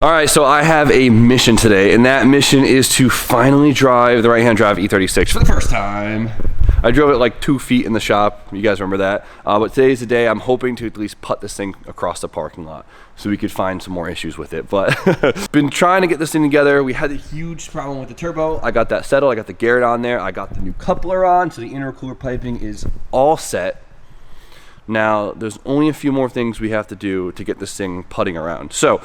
All right, so I have a mission today, and that mission is to finally drive the right-hand drive E36 for the first time. I drove it like 2 feet in the shop. You guys remember that? But today's the day. I'm hoping to at least putt this thing across the parking lot so we could find some more issues with it. But been trying to get this thing together. We had a huge problem with the turbo. I got that settled. I got the Garrett on there. I got the new coupler on, so the intercooler piping is all set. Now, there's only a few more things we have to do to get this thing putting around. So,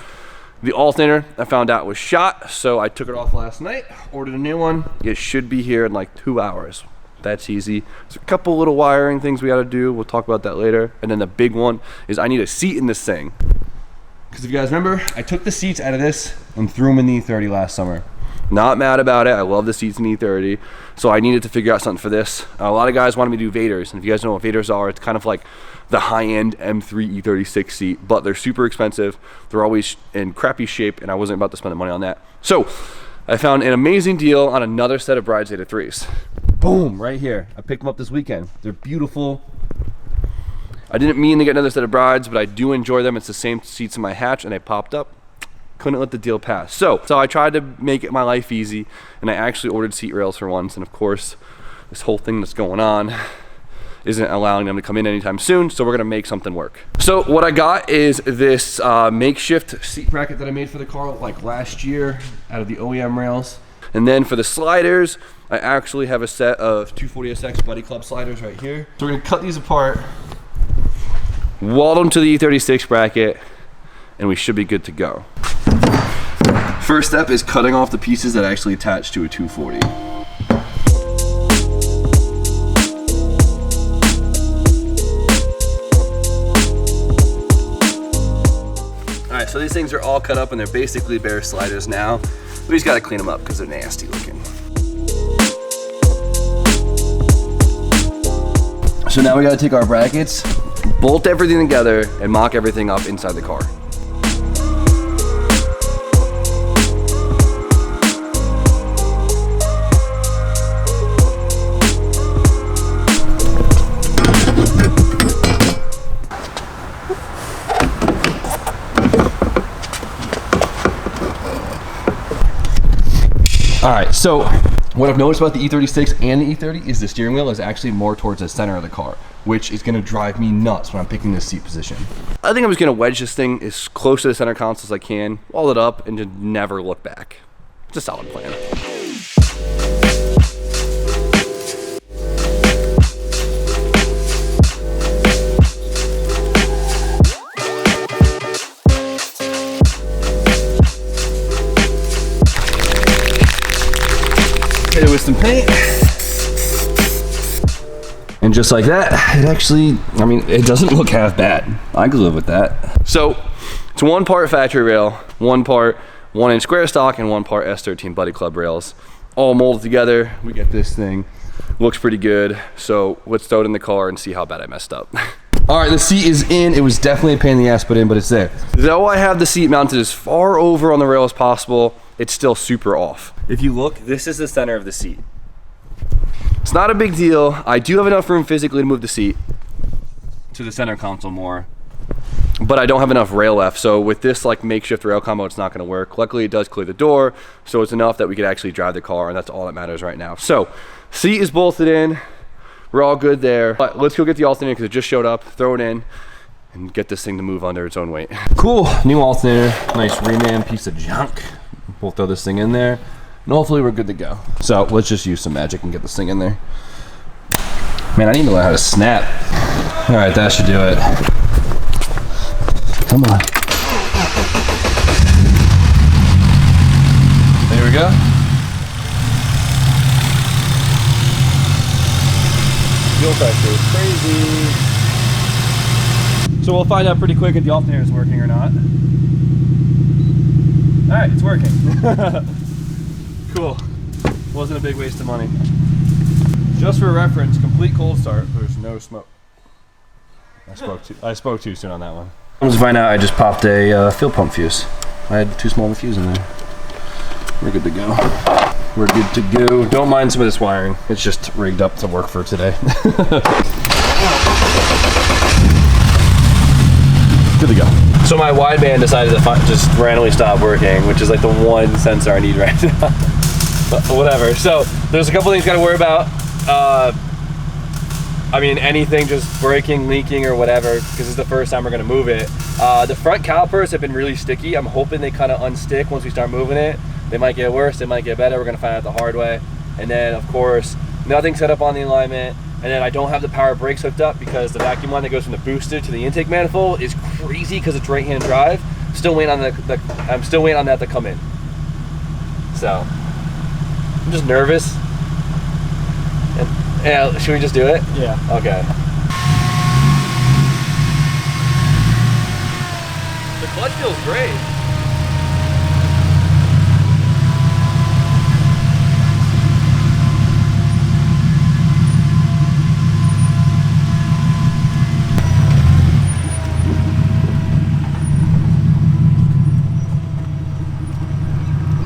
the alternator I found out was shot, so I took it off last night, ordered a new one. It should be here in like 2 hours. That's easy. There's a couple little wiring things we gotta do. We'll talk about that later. And then the big one is I need a seat in this thing. Because if you guys remember, I took the seats out of this and threw them in the E30 last summer. Not mad about it. I love the seats in the E30. So I needed to figure out something for this. A lot of guys wanted me to do Vaders. And if you guys know what Vaders are, it's kind of like the high-end M3 E36 seat, but they're super expensive. They're always in crappy shape, and I wasn't about to spend the money on that. So I found an amazing deal on another set of Brides E36. Boom, right here. I picked them up this weekend. They're beautiful. I didn't mean to get another set of Brides, but I do enjoy them. It's the same seats in my hatch, and they popped up. Couldn't let the deal pass. So I tried to make it my life easy, and I actually ordered seat rails for once, and of course, this whole thing that's going on isn't allowing them to come in anytime soon, so we're gonna make something work. So what I got is this makeshift seat bracket that I made for the car like last year out of the OEM rails. And then for the sliders, I actually have a set of 240SX Buddy Club sliders right here. So we're gonna cut these apart, weld them to the E36 bracket, and we should be good to go. First step is cutting off the pieces that actually attach to a 240. Alright, so these things are all cut up and they're basically bare sliders now. We just gotta clean them up because they're nasty looking. So now we gotta take our brackets, bolt everything together, and mock everything up inside the car. All right, so what I've noticed about the E36 and the E30 is the steering wheel is actually more towards the center of the car, which is gonna drive me nuts when I'm picking this seat position. I think I'm just gonna wedge this thing as close to the center console as I can, wall it up, and just never look back. It's a solid plan. Hit it with some paint. And just like that, it actually, I mean, it doesn't look half bad. I could live with that. So, it's 1 part factory rail, 1 part 1-inch square stock, and 1 part S13 Buddy Club rails. All molded together, we get this thing. Looks pretty good. So, let's throw it in the car and see how bad I messed up. All right, the seat is in. It was definitely a pain in the ass to put in, but it's there. Though I have the seat mounted as far over on the rail as possible, it's still super off. If you look, this is the center of the seat. It's not a big deal. I do have enough room physically to move the seat to the center console more, but I don't have enough rail left. So with this like makeshift rail combo, it's not gonna work. Luckily it does clear the door, so it's enough that we could actually drive the car, and that's all that matters right now. So seat is bolted in. We're all good there. But let's go get the alternator because it just showed up, throw it in, and get this thing to move under its own weight. Cool, new alternator, nice reman piece of junk. We'll throw this thing in there, and hopefully we're good to go. So let's just use some magic and get this thing in there. Man, I need to learn how to snap. All right, that should do it. Come on. There we go. Fuel pressure is crazy. So we'll find out pretty quick if the alternator is working or not. All right, it's working. Cool. Wasn't a big waste of money. Just for reference, complete cold start, there's no smoke. I spoke too soon on that one. Comes to find out I just popped a fuel pump fuse. I had too small of a fuse in there. We're good to go. We're good to go. Don't mind some of this wiring. It's just rigged up to work for today. Good to go. So my wideband decided to just randomly stop working, which is like the one sensor I need right now. But whatever. So there's a couple things you gotta worry about. I mean, anything just breaking, leaking, or whatever, because this is the first time we're gonna move it. The front calipers have been really sticky. I'm hoping they kind of unstick once we start moving it. They might get worse, they might get better. We're gonna find out the hard way. And then, of course, nothing set up on the alignment. And then I don't have the power brakes hooked up because the vacuum line that goes from the booster to the intake manifold is crazy because it's right-hand drive. Still waiting on I'm still waiting on that to come in. So I'm just nervous. And yeah, should we just do it? Yeah. Okay. The clutch feels great.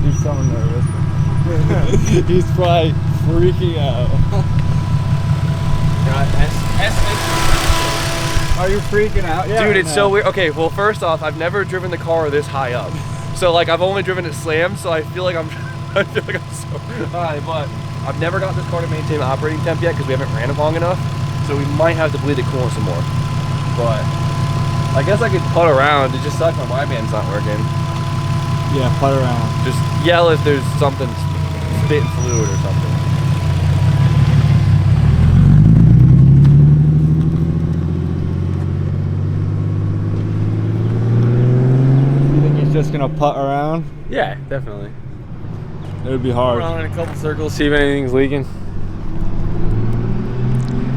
He's so nervous. He's probably freaking out. Are you freaking out? Yeah. Dude, it's so weird. Okay, well, first off, I've never driven the car this high up. So like, I've only driven it slammed, so I feel like I'm so high, but I've never got this car to maintain operating temp yet because we haven't ran it long enough. So we might have to bleed the coolant some more. But I guess I could putt around. It just sucks my wideband's not working. Yeah, putt around. Just yell if there's something spitting fluid or something. You think he's just gonna putt around? Yeah, definitely. It would be hard. Around in a couple circles, see if anything's leaking.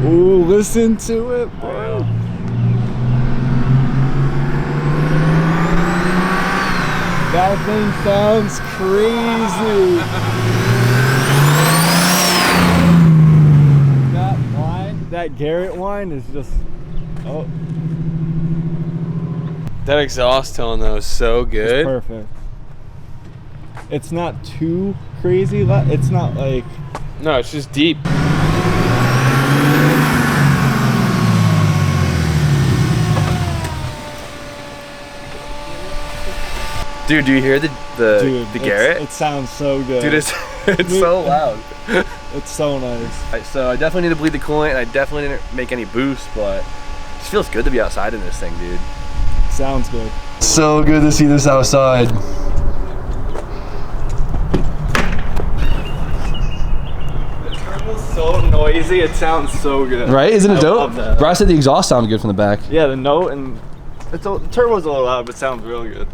Ooh, listen to it, bro. That thing sounds crazy. That whine, that Garrett whine is just, oh. That exhaust tone though is so It's good. perfect. It's not too crazy. It's not like. No, it's just deep. Dude, do you hear the Garrett? It sounds so good. Dude, it's so loud. It's so nice. Right, so I definitely need to bleed the coolant, and I definitely didn't make any boost, but it just feels good to be outside in this thing, dude. Sounds good. So good to see this outside. The turbo's so noisy. It sounds so good. Right? Isn't it dope? Love that. Bro, I said the exhaust sounded good from the back. Yeah, the note and the turbo's a little loud, but it sounds real good.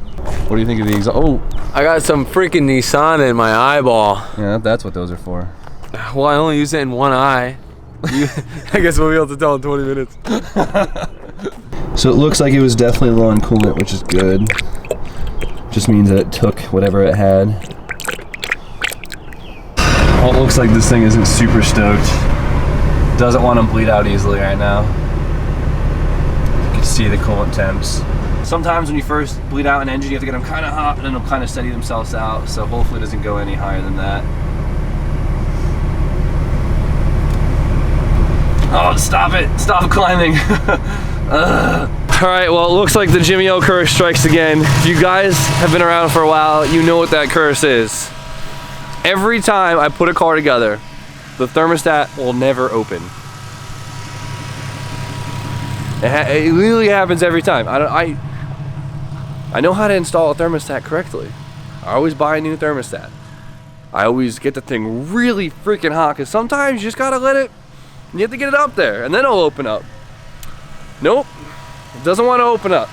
What do you think of the exhaust? Oh, I got some freaking Nissan in my eyeball. yeah, that's what those are for. Well, I only use it in one eye. I guess we'll be able to tell in 20 minutes. So it looks like it was definitely low on coolant, which is good. Just means that it took whatever it had. Well, it looks like this thing isn't super stoked. Doesn't want to bleed out easily right now. You can see the coolant temps. Sometimes when you first bleed out an engine, you have to get them kind of hot and then they'll kind of steady themselves out. So hopefully it doesn't go any higher than that. Oh, stop it. Stop climbing. Alright, well, it looks like the Jimmy O curse strikes again. If you guys have been around for a while, you know what that curse is. Every time I put a car together, the thermostat will never open. It literally happens every time. I know how to install a thermostat correctly. I always buy a new thermostat. I always get the thing really freaking hot because sometimes you just gotta let it, you have to get it up there and then it'll open up. Nope, it doesn't want to open up.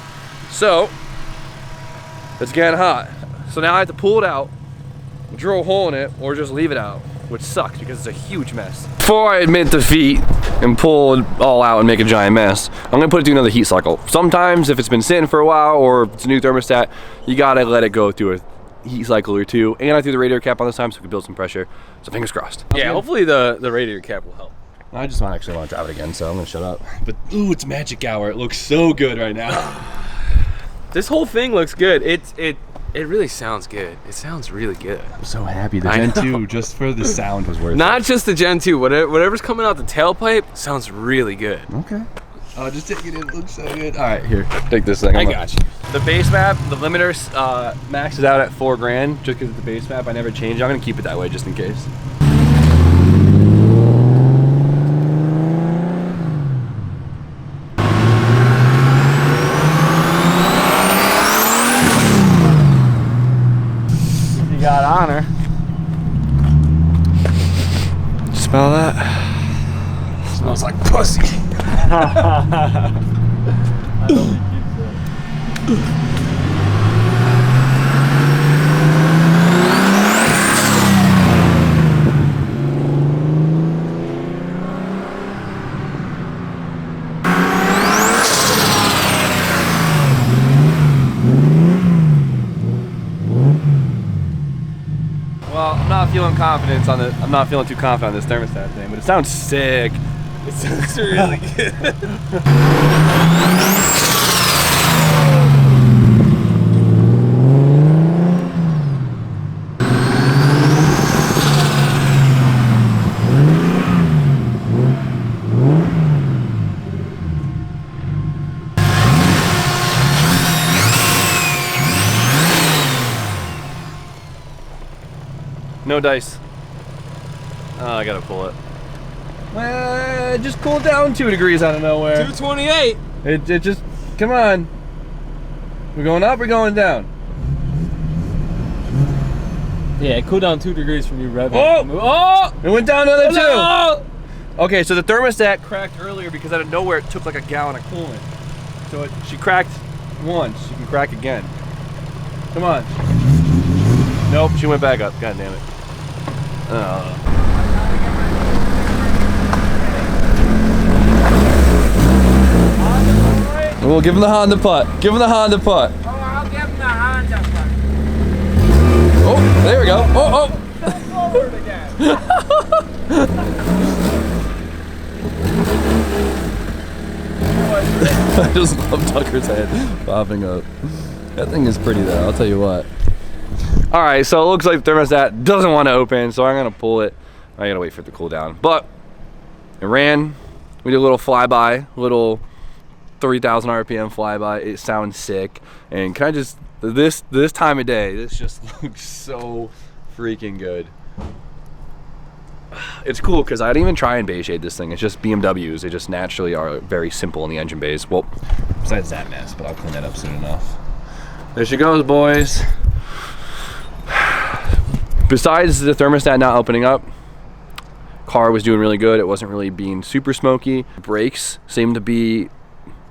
So, it's getting hot. So now I have to pull it out, drill a hole in it, or just leave it out, which sucks because it's a huge mess. Before I admit defeat and pull it all out and make a giant mess, I'm gonna put it through another heat cycle. Sometimes if it's been sitting for a while or it's a new thermostat, you gotta let it go through a heat cycle or two. And I threw the radiator cap on this time so we can build some pressure. So fingers crossed. Yeah, hopefully the radiator cap will help. I just actually want to drive it again, so I'm gonna shut up. But ooh, it's magic hour. It looks so good right now. This whole thing looks good. It really sounds good. It sounds really good. I'm so happy. The Gen 2, just for the sound, was worth it. Not just the Gen 2, whatever's coming out the tailpipe sounds really good. Okay. Oh, just take it in. It looks so good. All right, here. Take this thing. I got you. The base map, the limiter maxes out at $4,000 just because it's the base map. I never change it. I'm going to keep it that way just in case. You got honor. Smell that? Smells like pussy. Well, I'm not feeling confidence on the. I'm not feeling too confident on this thermostat thing, but it sounds sick. It sounds really good. No dice. Oh, I gotta pull it. It just cooled down 2 degrees out of nowhere. 228. It just, come on. We're going up, we're going down. Yeah, it cooled down 2 degrees from you revving. Oh! It went down another 2. No! Okay, so the thermostat cracked earlier because out of nowhere it took like a gallon of coolant. So she cracked once, she can crack again. Come on. Nope, she went back up. God damn it. We'll give him the Honda putt. Give him the Honda putt. Oh, I'll give him the Honda putt. Oh, there we go. Oh, Forward again. I just love Tucker's head popping up. That thing is pretty though, I'll tell you what. All right, so it looks like the thermostat doesn't want to open, so I'm gonna pull it. I gotta wait for it to cool down. But it ran. We did a little flyby, little 3,000 RPM flyby. It sounds sick. And can I just, this time of day, this just looks so freaking good. It's cool because I didn't even try and beige shade this thing. It's just BMWs. They just naturally are very simple in the engine bays. Well, besides that mess, but I'll clean that up soon enough. There she goes, boys. Besides the thermostat not opening up, car was doing really good. It wasn't really being super smoky. Brakes seemed to be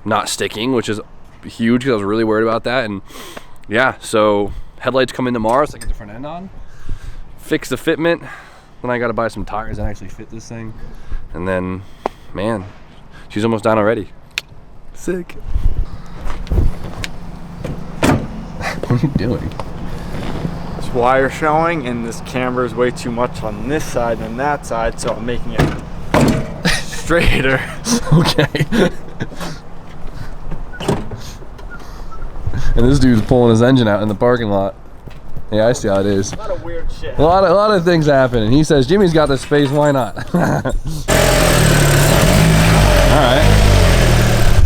not sticking, which is huge because I was really worried about that. And yeah, so headlights come in tomorrow, so I get the front end on. Fix the fitment. Then I got to buy some tires that actually fit this thing. And then, man, she's almost done already. Sick. What are you doing? This wire showing, and this camera is way too much on this side than that side, so I'm making it straighter. Okay. And this dude's pulling his engine out in the parking lot. Yeah, I see how it is. A lot of weird shit. A lot of things happen, and he says Jimmy's got the space. Why not? All right.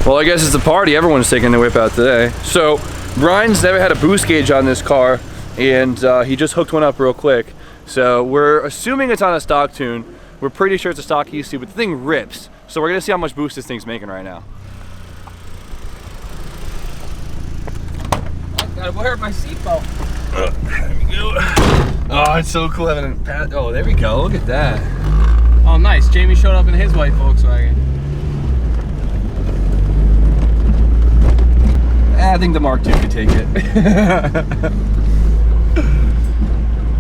Well, I guess it's a party. Everyone's taking the whip out today. So Brian's never had a boost gauge on this car, and he just hooked one up real quick. So we're assuming it's on a stock tune. We're pretty sure it's a stock EC, but the thing rips. So we're gonna see how much boost this thing's making right now. I gotta wear my seatbelt. There we go. Oh, it's so cool having a pad. Oh, there we go. Look at that. Oh, nice. Jamie showed up in his white Volkswagen. I think the Mark II could take it.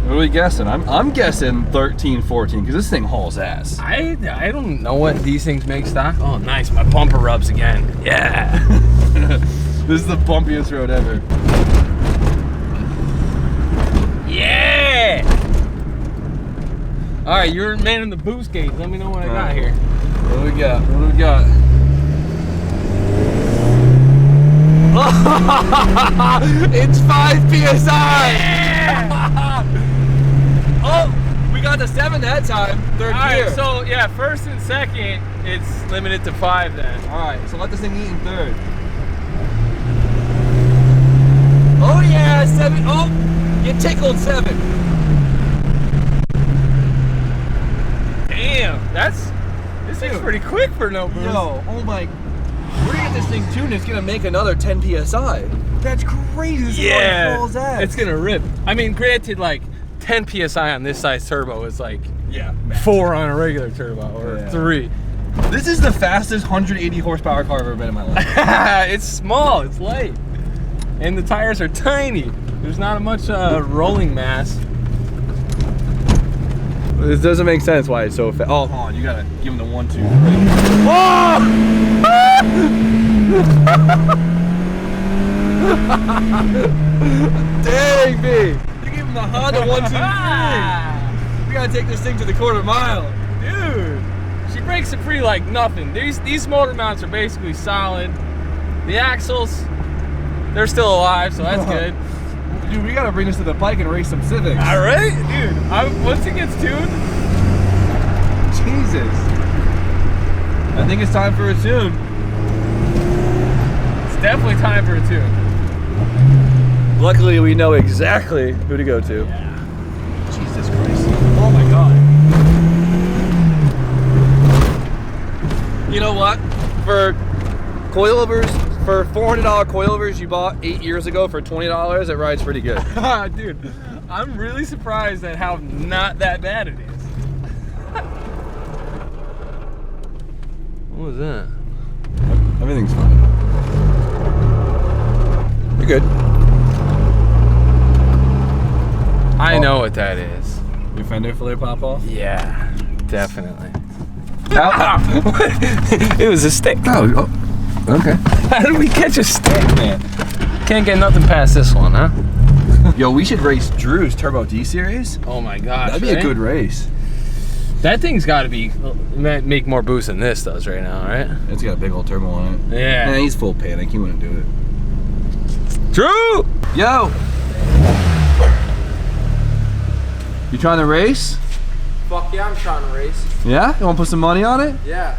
What are we guessing? I'm guessing 13, 14, because this thing hauls ass. I don't know what these things make stock. Oh, nice. My bumper rubs again. Yeah. This is the bumpiest road ever. Yeah. All right, you're man in the boost gauge. Let me know what I got here. What do we got? What do we got? It's 5 PSI! Yeah! Oh, we got got the 7 that time. Third All gear. right, so yeah, first and second, it's limited to 5 then. All right, so let this thing eat in third. Oh yeah, 7. Oh, you tickled 7. Damn, this thing's pretty quick for no boost. Yo, oh my. We're gonna get this thing tuned. It's gonna make another 10 psi. That's crazy. This Yeah, is that. it's gonna rip. I mean, granted, like 10 psi on this size turbo is like Yeah. 4 on a regular turbo or 3. This is the fastest 180 horsepower car I've ever been in my life. It's small, it's light, and the tires are tiny. There's not much rolling mass. This doesn't make sense why it's so fast. Oh, hold on. You gotta give him the 1, 2, 3. Whoa! Dang, B. You give him the Honda 1, 2, 3. We gotta take this thing to the quarter mile. Dude, she breaks it free like nothing. These motor mounts are basically solid. The axles, they're still alive, so that's good. Dude, we gotta bring this to the bike and race some Civics. All right, dude. Once it gets tuned, Jesus. I think it's time for a tune. it's definitely time for a tune. Luckily, we know exactly who to go to. Yeah. Jesus Christ. Oh my god. You know what? For coilovers, for $400 coilovers you bought 8 years ago for $20, it rides pretty good. Dude, I'm really surprised at how not that bad it is. What was that? Everything's fine. You're good. I know what that is. Your fender flare pop off? Yeah, definitely. It was a stick. Oh, okay. How did we catch a stick, man? Can't get nothing past this one, huh? Yo, we should race Drew's Turbo D Series. Oh my gosh. That'd be a good race. That thing's got to be make more boost than this does right now, right? It's got a big old turbo on it. Yeah. Man, he's full panic. He wouldn't do it. Drew! Yo! You trying to race? Fuck yeah, I'm trying to race. Yeah? You want to put some money on it? Yeah.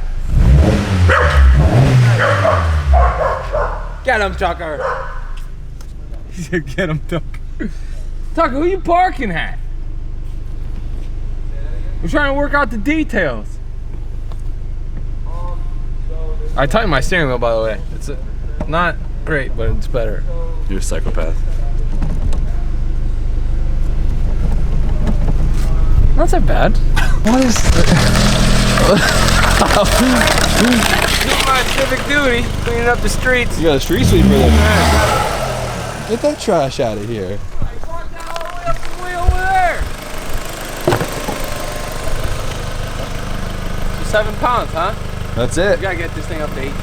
Get him, Tucker. He said, get him, Tucker. Tucker, who you barking at? We're trying to work out the details. I tightened my steering wheel, by the way. It's not great, but it's better. You're a psychopath. Not that bad. What is doing my civic duty, cleaning up the streets. You got a street sweeper there. Get that trash out of here. Walk down all the way up the way over there. So 7 pounds, huh? That's it. You gotta get this thing up to 18.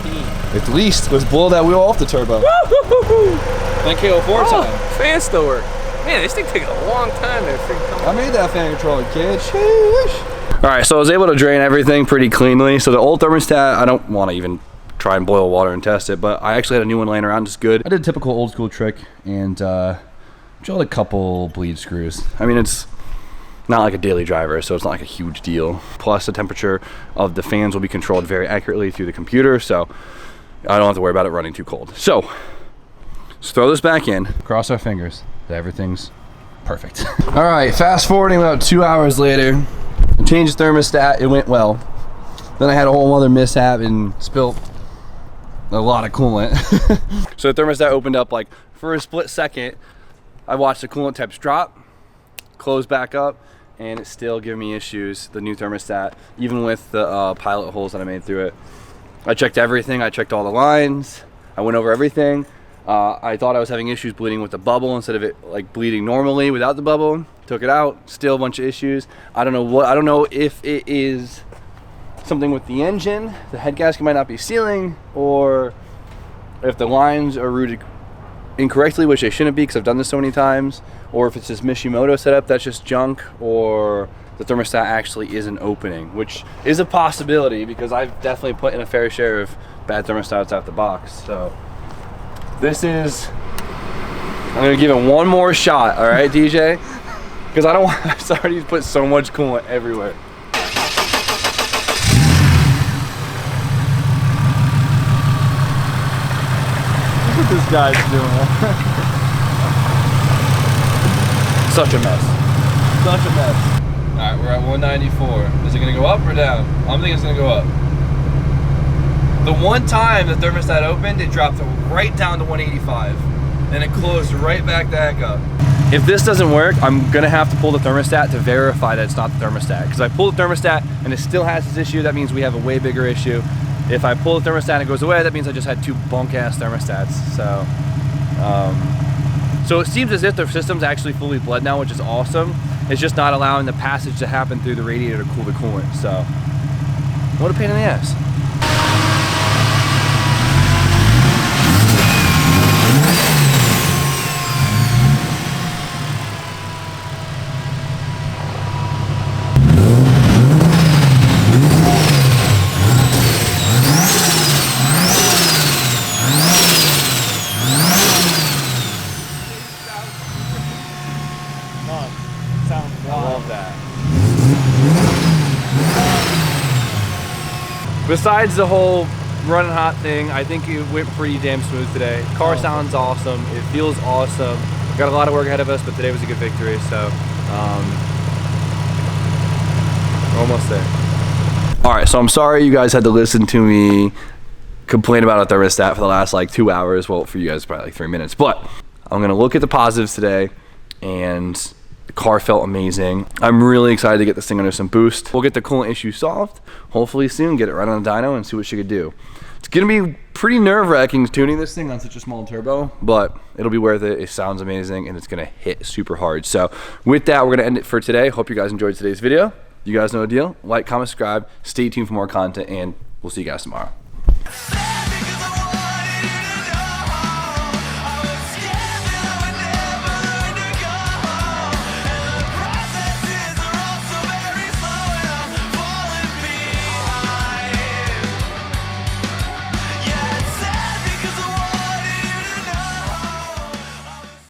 At least. Let's blow that wheel off the turbo. That KO4 time. Fans still work. Man, this thing takes a long time to freaking come I made that fan controller, kid. Sheesh. All right, so I was able to drain everything pretty cleanly. So the old thermostat, I don't want to even try and boil water and test it, but I actually had a new one laying around, just good. I did a typical old school trick and drilled a couple bleed screws. I mean, it's not like a daily driver, so it's not like a huge deal. Plus the temperature of the fans will be controlled very accurately through the computer, so I don't have to worry about it running too cold. So let's throw this back in. Cross our fingers that everything's perfect. All right, fast forwarding about 2 hours later, I changed the thermostat, it went well. Then I had a whole other mishap and spilled a lot of coolant. So the thermostat opened up like for a split second. I watched the coolant temps drop, close back up, and it's still giving me issues, the new thermostat, even with the pilot holes that I made through it. I checked everything, I checked all the lines, I went over everything. I thought I was having issues bleeding with the bubble instead of it like bleeding normally without the bubble. Took it out, still a bunch of issues. I don't know if it is something with the engine, the head gasket might not be sealing, or if the lines are routed incorrectly, which they shouldn't be because I've done this so many times, or if it's this Mishimoto setup that's just junk, or the thermostat actually isn't opening, which is a possibility because I've definitely put in a fair share of bad thermostats out the box. So this is, I'm gonna give it one more shot, all right, DJ? because I don't want, I'm sorry to put so much coolant everywhere. Look what this guy's doing. Such a mess. Such a mess. All right, we're at 194. Is it gonna go up or down? I'm thinking it's gonna go up. The one time the thermostat opened, it dropped right down to 185. And it closed right back up. If this doesn't work, I'm gonna have to pull the thermostat to verify that it's not the thermostat. Because I pull the thermostat and it still has this issue, that means we have a way bigger issue. If I pull the thermostat and it goes away, that means I just had 2 bunk-ass thermostats. So it seems as if the system's actually fully bled now, which is awesome. It's just not allowing the passage to happen through the radiator to cool the coolant. So, what a pain in the ass. Besides the whole running hot thing, I think it went pretty damn smooth today. Car sounds awesome. It feels awesome. Got a lot of work ahead of us, but today was a good victory. So, almost there. All right, so I'm sorry you guys had to listen to me complain about a thermostat for the last like 2 hours. Well, for you guys, probably like 3 minutes. But I'm gonna look at the positives today, and the car felt amazing. I'm really excited to get this thing under some boost. We'll get the coolant issue solved, hopefully soon, get it right on the dyno and see what she could do. It's gonna be pretty nerve-wracking tuning this thing on such a small turbo, but it'll be worth it. It sounds amazing and it's gonna hit super hard. So with that, we're gonna end it for today. Hope you guys enjoyed today's video. You guys know the deal. Like, comment, subscribe, stay tuned for more content, and we'll see you guys tomorrow.